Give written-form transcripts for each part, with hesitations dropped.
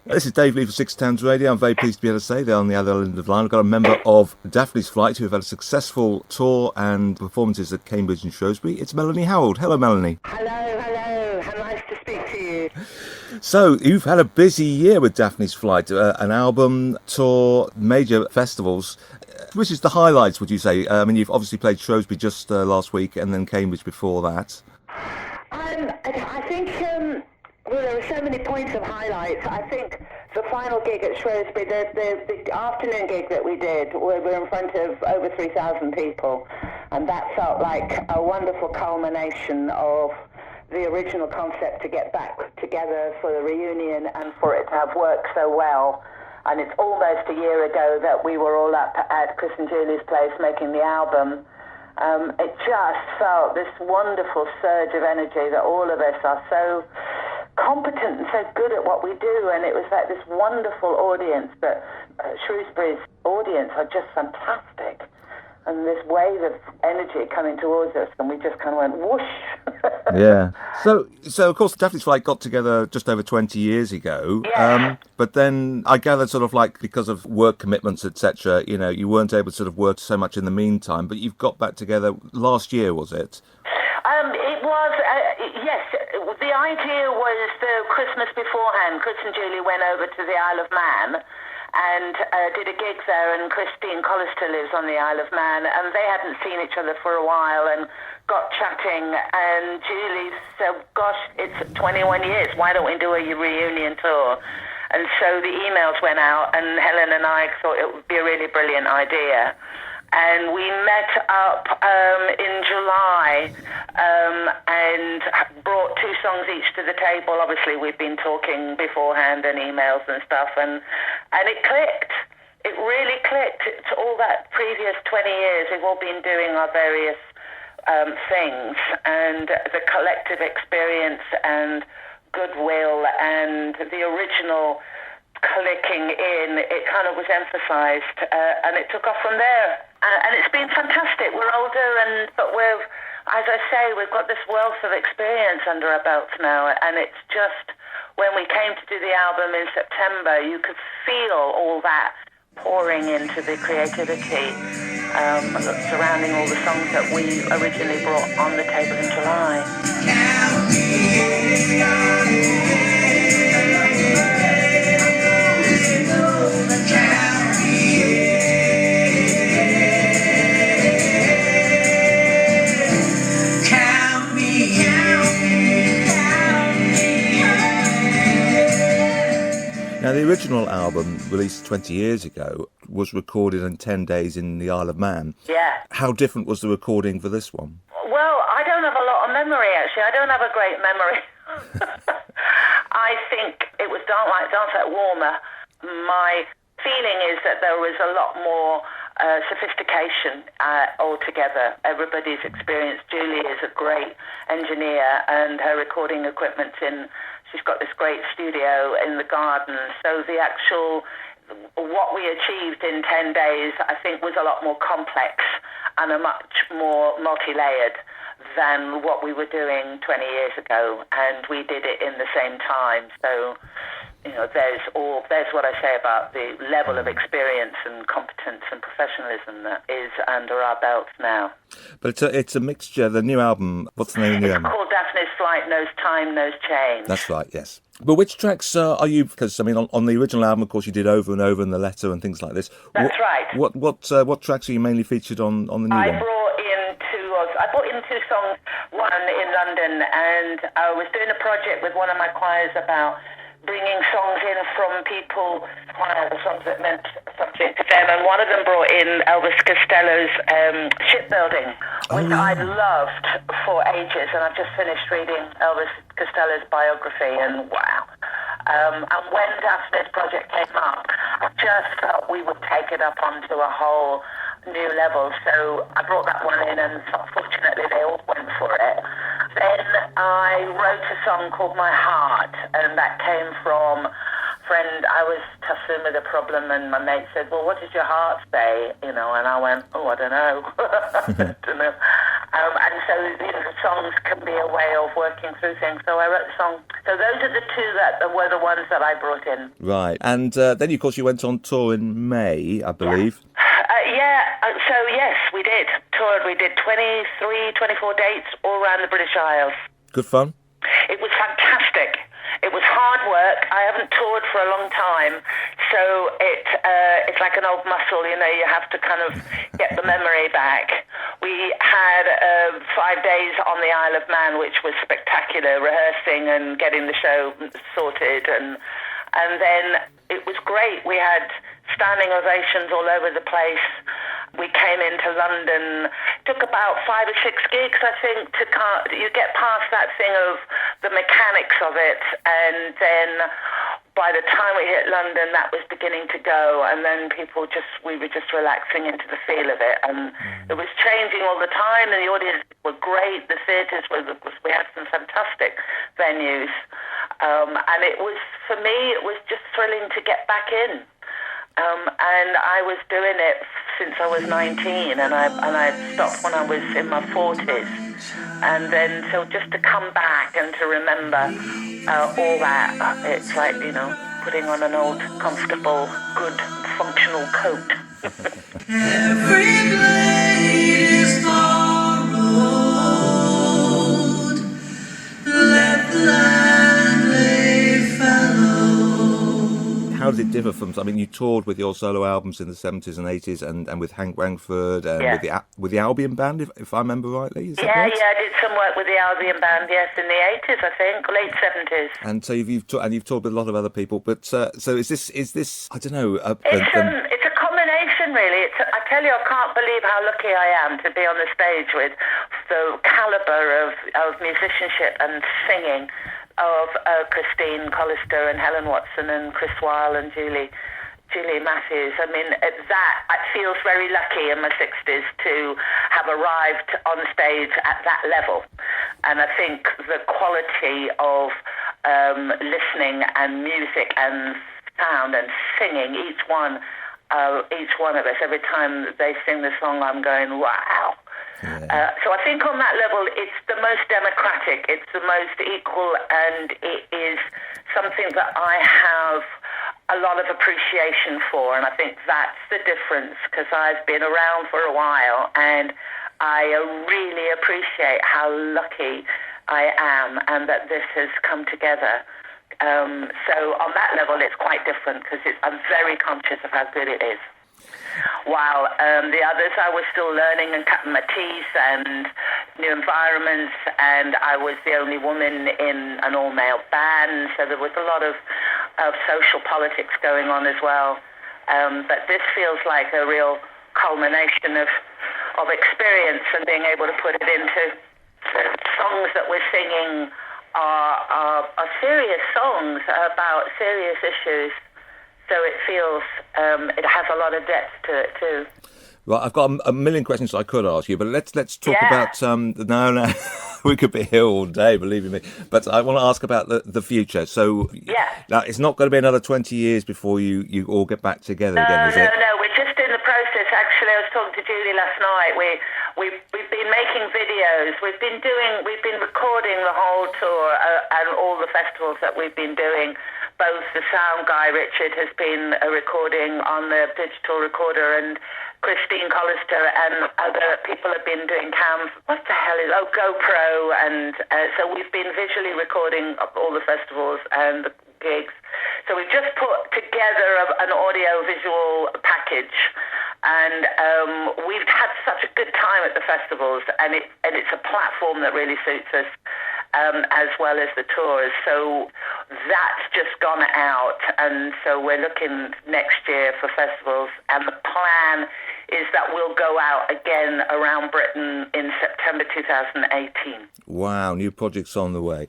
This is Dave Lee for Six Towns Radio. I'm very pleased to be able to say they're on the other end of the line. I've got a member of Daphne's Flight who have had a successful tour and performances at Cambridge and Shrewsbury. It's Melanie Harrold. Hello, Melanie. Hello. How nice to speak to you. So, you've had a busy year with Daphne's Flight, an album, tour, major festivals. Which is the highlights, would you say? I mean, you've obviously played Shrewsbury just last week and then Cambridge before that. I think well, there are so many points of highlights. I think the final gig at Shrewsbury, the afternoon gig that we did, we were in front of over 3,000 people, and that felt like a wonderful culmination of the original concept to get back together for the reunion and for it to have worked so well. And it's almost a year ago that we were all up at Chris and Julie's place making the album. It just felt this wonderful surge of energy that all of us are so competent and so good at what we do, and it was like this wonderful audience. But Shrewsbury's audience are just fantastic, and this wave of energy coming towards us, and we just kind of went whoosh. Yeah. So of course, Daphne's Flight got together just over 20 years ago. Yeah. But then I gathered sort of like because of work commitments, etc., you weren't able to sort of work so much in the meantime, but you've got back together last year, was it? It was, yes. The idea was the Christmas beforehand. Chris and Julie went over to the Isle of Man and did a gig there, and Christine Collister lives on the Isle of Man, and they hadn't seen each other for a while and got chatting, and Julie said, gosh, it's 21 years, why don't we do a reunion tour? And so the emails went out, and Helen and I thought it would be a really brilliant idea. And we met up in July and brought 2 songs each to the table. Obviously, we'd been talking beforehand and emails and stuff, and it clicked. It really clicked. It's all that previous 20 years, we've all been doing our various things, and the collective experience and goodwill and the original clicking in, it kind of was emphasised, and it took off from there. And it's been fantastic. We're older, but we're, as I say, we've got this wealth of experience under our belts now, and it's just, when we came to do the album in September, you could feel all that pouring into the creativity surrounding all the songs that we originally brought on the table in July. Now, the original album, released 20 years ago, was recorded in 10 days in the Isle of Man. Yeah. How different was the recording for this one? Well, I don't have a lot of memory, actually. I don't have a great memory. I think it was Dance Like Warmer. My feeling is that there was a lot more sophistication altogether. Everybody's experienced. Julie is a great engineer, and her recording equipment's she's got this great studio in the garden. So the actual, what we achieved in 10 days, I think, was a lot more complex and a much more multi-layered than what we were doing 20 years ago. And we did it in the same time. So, there's what I say about the level of experience and competence and professionalism that is under our belts now. But it's a mixture. The new album, what's the name of the new album? It's called Daphne's Flight, Knows Time, Knows Change. That's right, yes. But which tracks are you? Because I mean, on the original album, of course, you did Over and Over and The Letter and things like this. That's right. What tracks are you mainly featured on the new one? I brought in 2 songs, one in London, and I was doing a project with one of my choirs about bringing songs in from people, the songs that meant something to them, and one of them brought in Elvis Costello's Shipbuilding, which I'd loved for ages, and I've just finished reading Elvis Costello's biography, and wow. And when Daphne's project came up, I just felt we would take it up onto a whole new level, so I brought that one in, and fortunately they all went for it. Then I wrote a song called My Heart, and that came from a friend. I was tussling with a problem, and my mate said, well, what does your heart say? And I went, I don't know. I don't know. And so, songs can be a way of working through things. So I wrote the song. So those are the two that were the ones that I brought in. Right. And then, of course, you went on tour in May, I believe. So yes, we did. Toured. We did 23, 24 dates all around the British Isles. Good fun? It was fantastic. It was hard work. I haven't toured for a long time, so it's like an old muscle, you have to kind of get the memory back. We had 5 days on the Isle of Man, which was spectacular, rehearsing and getting the show sorted, and then it was great. We had standing ovations all over the place. We came into London, took about 5 or 6 gigs, I think, you get past that thing of the mechanics of it, and then by the time we hit London, that was beginning to go, and then we were just relaxing into the feel of it, and it was changing all the time, and the audience were great, the theatres we had some fantastic venues, and it was, for me, it was just thrilling to get back in. And I was doing it since I was 19, and I stopped when I was in my 40s. And then, so just to come back and to remember all that, it's like, putting on an old, comfortable, good, functional coat. Every blade is borrowed. Let the land lay fallow. How does it differ from? I mean, you toured with your solo albums in the 70s and 80s, and with Hank Wangford and with the Albion Band, if I remember rightly. Is that right? I did some work with the Albion Band, yes, in the 80s, I think, late 70s. And so you've toured with a lot of other people. But so is this? I don't know. It's a combination, really. I tell you, I can't believe how lucky I am to be on the stage with the calibre of musicianship and singing of Christine Collister and Helen Watson and Chris Weil and Julie Matthews. I mean, it feels very lucky in my 60s to have arrived on stage at that level. And I think the quality of listening and music and sound and singing, each one of us, every time they sing the song, I'm going, wow. Yeah. So I think on that level, it's the most democratic, it's the most equal, and it is something that I have a lot of appreciation for, and I think that's the difference, because I've been around for a while, and I really appreciate how lucky I am, and that this has come together. So on that level, it's quite different, because I'm very conscious of how good it is. While the others, I was still learning and cutting my teeth and new environments, and I was the only woman in an all-male band, so there was a lot of social politics going on as well. But this feels like a real culmination of experience, and being able to put it into the songs that we're singing are serious songs about serious issues. So it feels, it has a lot of depth to it too. Right, I've got a million questions I could ask you, but let's talk about, no, we could be here all day, believe me. But I want to ask about the future. So now it's not going to be another 20 years before you all get back together again, is it? No, we're just in the process. Actually, I was talking to Julie last night. We've been making videos. We've been recording the whole tour and all the festivals that we've been doing. Both the sound guy, Richard, has been recording on the digital recorder, and Christine Collister and other people have been doing GoPro, and so we've been visually recording all the festivals and the gigs. So we've just put together an audio-visual package, and we've had such a good time at the festivals, and it's a platform that really suits us. As well as the tours. So that's just gone out, and so we're looking next year for festivals, and the plan is that we'll go out again around Britain in September 2018. Wow, new projects on the way.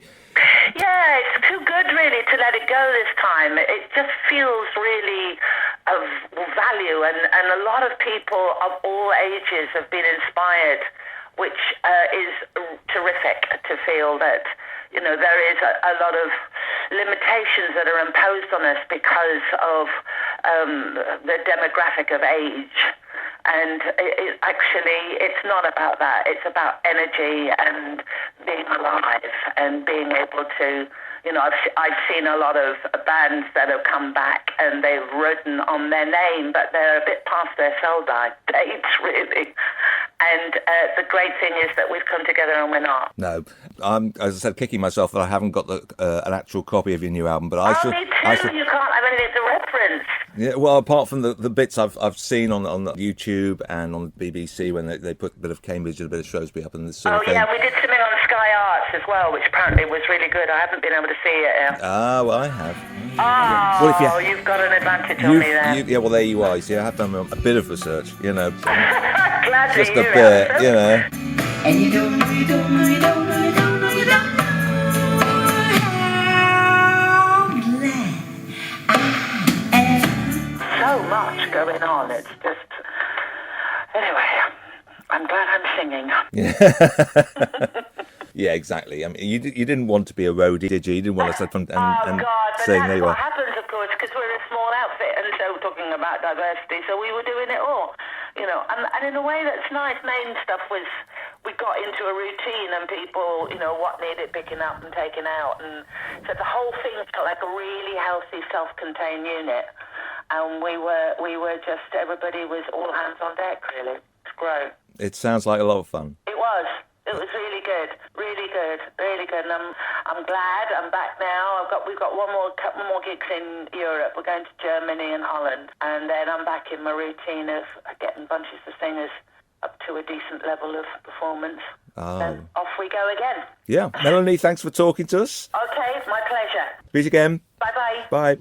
Yeah, it's too good really to let it go this time. It just feels really of value, and a lot of people of all ages have been inspired, which is terrific to feel that, there is a lot of limitations that are imposed on us because of the demographic of age. And actually, it's not about that. It's about energy and being alive and being able to, I've seen a lot of bands that have come back and they've written on their name, but they're a bit past their sell-by dates, really. And the great thing is that we've come together and we're not. No, I'm, as I said, kicking myself that I haven't got an actual copy of your new album, but I should. Me too. You can't. I mean, it's a reference. Yeah, well, apart from the bits I've seen on YouTube and on the BBC when they put a bit of Cambridge and a bit of Shrewsbury up in this sort of thing. Yeah, we did something on Sky Arts as well, which apparently was really good. I haven't been able to see it yet. Ah, well, I have. Oh, well, if you've got an advantage on me there. Yeah, well, there you are. See, I have done a bit of research, Glad just to a hear bit, it. And you don't know, you don't know, you don't know, you don't know, you don't know how glad I am. So much going on. It's just... Anyway, I'm glad I'm singing. Yeah. Yeah, exactly. I mean, you didn't want to be a roadie, did you? You didn't want to sit and God, but sing. that's There you what are. happens, of course, because we're a small outfit, and so we're talking about diversity, so we were doing it all, and in a way that's nice. Main stuff was, we got into a routine, and people, what needed picking up and taking out, and so the whole thing felt like a really healthy, self-contained unit, and we were just, everybody was all hands on deck, really. It's great. It sounds like a lot of fun. It was. It was really good, really good, really good. And I'm glad I'm back now. We've got couple more gigs in Europe. We're going to Germany and Holland, and then I'm back in my routine of getting bunches of singers up to a decent level of performance. Oh. And off we go again. Yeah, Melanie, thanks for talking to us. Okay, my pleasure. Speak again. Bye-bye. Bye.